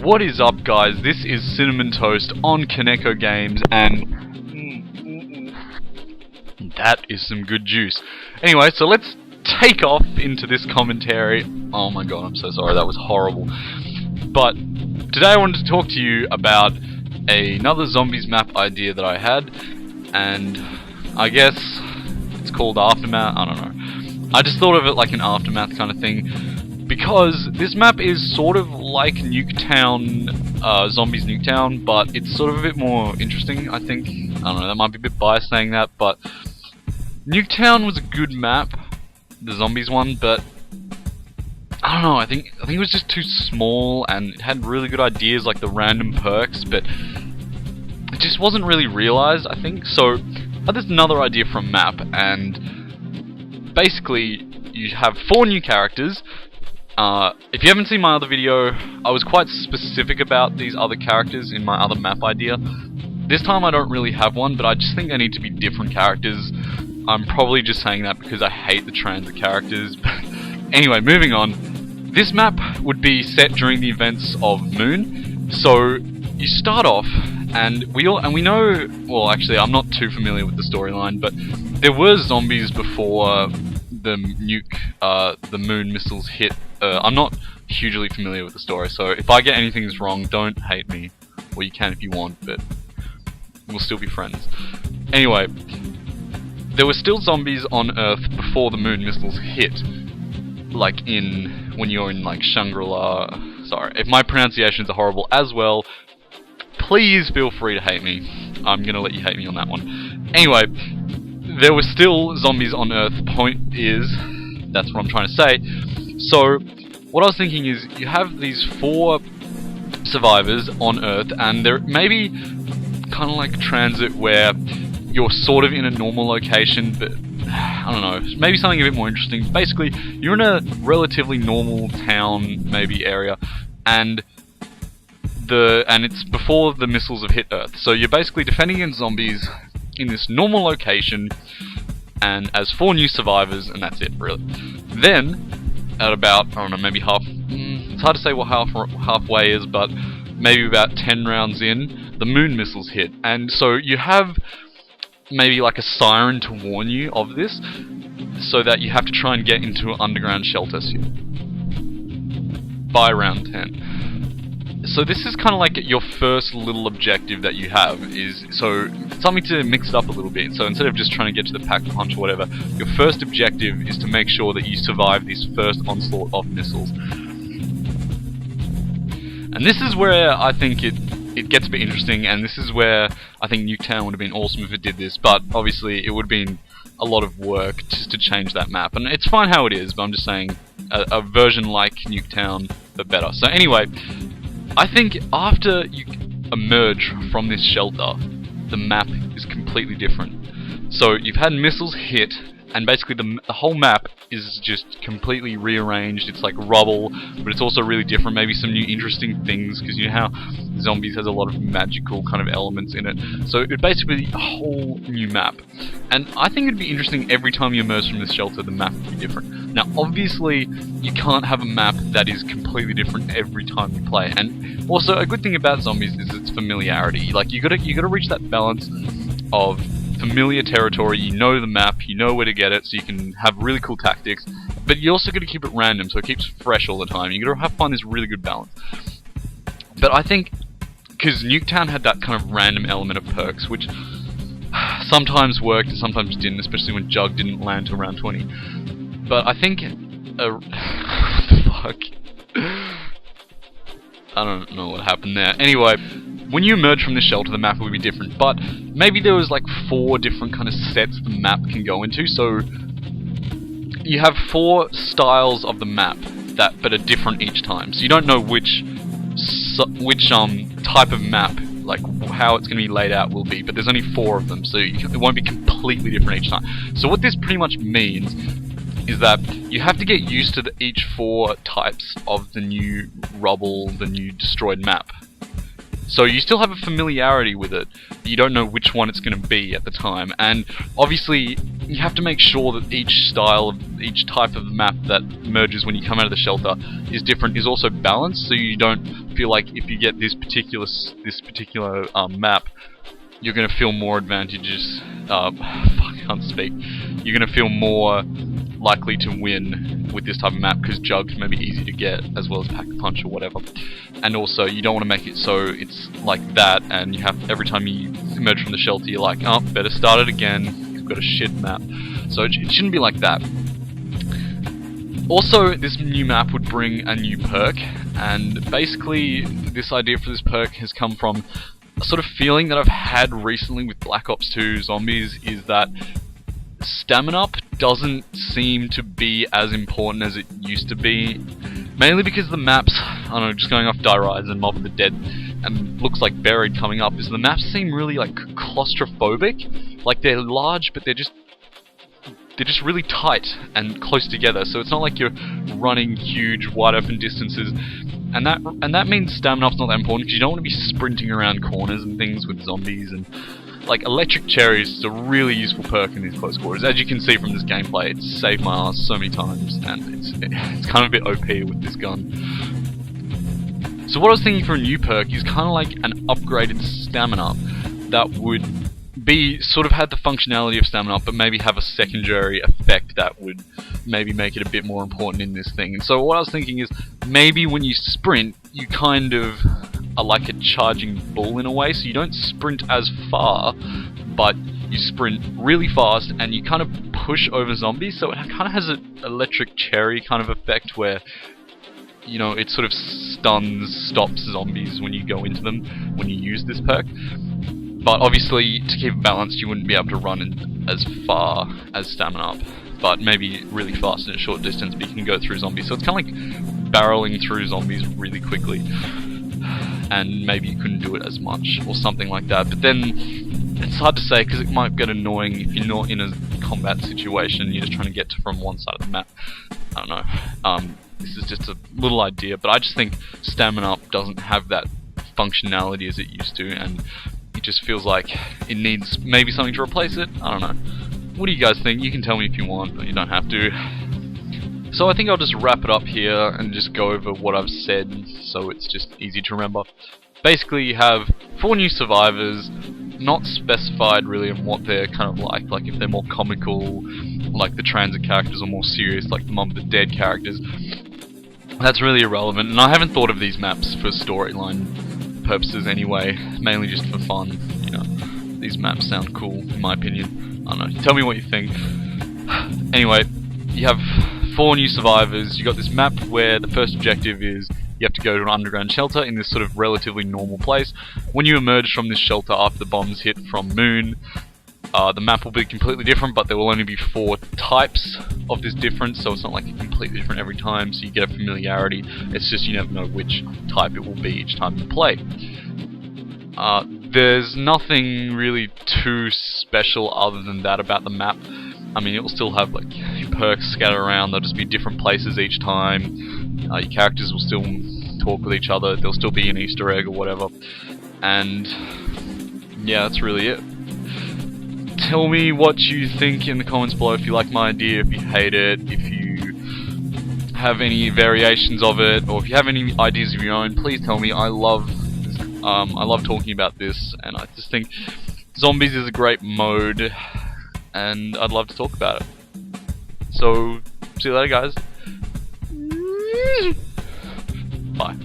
What is up, guys? This is Cinnamon Toast on Kaneko Games, and that is some good juice. Anyway, so let's take off into this commentary. Oh my god, I'm so sorry, that was horrible. But today I wanted to talk to you about another zombies map idea that I had, and I guess it's called Aftermath. I don't know. I just thought of it like an Aftermath kind of thing, because this map is sort of like Nuketown, Zombies Nuketown, but it's sort of a bit more interesting, I think. I don't know, that might be a bit biased saying that, but Nuketown was a good map, the zombies one, but I don't know, I think it was just too small, and it had really good ideas like the random perks, but it just wasn't really realized, I think. So I had this another idea for a map, and basically you have 4 new characters. If you haven't seen my other video, I was quite specific about these other characters in my other map idea. This time I don't really have one, but I just think they need to be different characters. I'm probably just saying that because I hate the transit characters. Anyway, moving on. This map would be set during the events of Moon. So you start off, and we know. Well, actually, I'm not too familiar with the storyline, but there were zombies before the the Moon missiles hit. I'm not hugely familiar with the story, so if I get anything that's wrong, don't hate me. Well, you can if you want, but we'll still be friends. Anyway, there were still zombies on Earth before the Moon missiles hit. Like when you're in like Shangri-La. Sorry, if my pronunciations are horrible as well, please feel free to hate me. I'm gonna let you hate me on that one. Anyway, there were still zombies on Earth. Point is, that's what I'm trying to say. So, what I was thinking is, you have these 4 survivors on Earth, and they're maybe kind of like transit where you're sort of in a normal location, but I don't know, maybe something a bit more interesting. Basically, you're in a relatively normal town, maybe area, and it's before the missiles have hit Earth. So you're basically defending against zombies in this normal location, and as 4 new survivors, and that's it, really. Then, at about, I don't know, maybe it's hard to say what halfway is, but maybe about 10 rounds in, the Moon missiles hit, and so you have maybe like a siren to warn you of this, so that you have to try and get into an underground shelter by round 10. So this is kind of like your first little objective that you have, is so something to mix it up a little bit. So instead of just trying to get to the pack punch or whatever, your first objective is to make sure that you survive this first onslaught of missiles. And this is where I think it gets a bit interesting, and this is where I think Nuketown would have been awesome if it did this, but obviously it would have been a lot of work just to change that map. And it's fine how it is, but I'm just saying a version like Nuketown, but better. So anyway, I think after you emerge from this shelter, the map is completely different. So you've had missiles hit, and basically the whole map is just completely rearranged. It's like rubble, but it's also really different. Maybe some new interesting things, because you know how Zombies has a lot of magical kind of elements in it. So it would basically be a whole new map. And I think it'd be interesting every time you emerge from this shelter, the map would be different. Now, obviously, you can't have a map that is completely different every time you play. And also, a good thing about Zombies is its familiarity. Like, you gotta reach that balance of familiar territory. You know the map, you know where to get it, so you can have really cool tactics, but you also gotta keep it random, so it keeps fresh all the time. You gotta find this really good balance. But I think, because Nuketown had that kind of random element of perks, which sometimes worked and sometimes didn't, especially when Jug didn't land till round 20. But I think, fuck. I don't know what happened there. Anyway, when you emerge from the shelter, the map will be different, but maybe there was like 4 different kind of sets the map can go into. So you have 4 styles of the map but are different each time. So you don't know which type of map, like how it's going to be laid out, will be. But there's only 4 of them, so it won't be completely different each time. So what this pretty much means is that you have to get used to each 4 types of the new rubble, the new destroyed map. So you still have a familiarity with it. You don't know which one it's going to be at the time. And obviously, you have to make sure that each type of map that emerges when you come out of the shelter is different, is also balanced, so you don't feel like if you get this particular map, you're going to feel more advantageous. I can't speak. You're going to feel more likely to win with this type of map because Jugs may be easy to get, as well as Pack a Punch or whatever. And also, you don't want to make it so it's like that, and you have every time you emerge from the shelter, you're like, oh, better start it again. You've got a shit map. So it shouldn't be like that. Also, this new map would bring a new perk, and basically, this idea for this perk has come from a sort of feeling that I've had recently with Black Ops 2 Zombies, is that stamina up doesn't seem to be as important as it used to be. Mainly because the maps, I don't know, just going off Die Rise and Mob of the Dead, and looks like Buried coming up, is the maps seem really like claustrophobic. Like they're large, but they're just really tight and close together. So it's not like you're running huge, wide open distances. And that means stamina up's not that important because you don't want to be sprinting around corners and things with zombies. And like Electric Cherry is a really useful perk in these close quarters. As you can see from this gameplay, it's saved my ass so many times, and it's kind of a bit OP with this gun. So what I was thinking for a new perk is kind of like an upgraded stamina that would be sort of had the functionality of stamina up, but maybe have a secondary effect that would maybe make it a bit more important in this thing. And so what I was thinking is maybe when you sprint, you kind of are like a charging bull in a way, so you don't sprint as far, but you sprint really fast and you kind of push over zombies. So it kind of has an Electric Cherry kind of effect where, you know, it sort of stops zombies when you go into them when you use this perk. But obviously, to keep it balanced, you wouldn't be able to run in as far as stamina up, but maybe really fast in a short distance, but you can go through zombies. So it's kind of like barreling through zombies really quickly, and maybe you couldn't do it as much, or something like that. But then, it's hard to say, because it might get annoying if you're not in a combat situation, you're just trying to get from one side of the map. I don't know. This is just a little idea, but I just think stamina up doesn't have that functionality as it used to, and it just feels like it needs maybe something to replace it. I don't know. What do you guys think? You can tell me if you want, but you don't have to. So I think I'll just wrap it up here and just go over what I've said so it's just easy to remember. Basically, you have 4 new survivors, not specified really on what they're kind of like if they're more comical, like the transit characters, or more serious, like the Mob of the Dead characters. That's really irrelevant, and I haven't thought of these maps for storyline purposes anyway, mainly just for fun. You know, these maps sound cool in my opinion. I don't know, tell me what you think. Anyway, you have 4 new survivors. You got this map where the first objective is you have to go to an underground shelter in this sort of relatively normal place. When you emerge from this shelter after the bombs hit from Moon, the map will be completely different, but there will only be 4 types of this difference, so it's not like completely different every time, so you get a familiarity. It's just you never know which type it will be each time you play. There's nothing really too special other than that about the map. I mean, it will still have like perks scattered around, they'll just be different places each time. Your characters will still talk with each other, there'll still be an Easter egg or whatever. And yeah, that's really it. Tell me what you think in the comments below, if you like my idea, if you hate it, if you have any variations of it, or if you have any ideas of your own, please tell me. I love talking about this, and I just think zombies is a great mode, and I'd love to talk about it. So, see you later guys. Bye.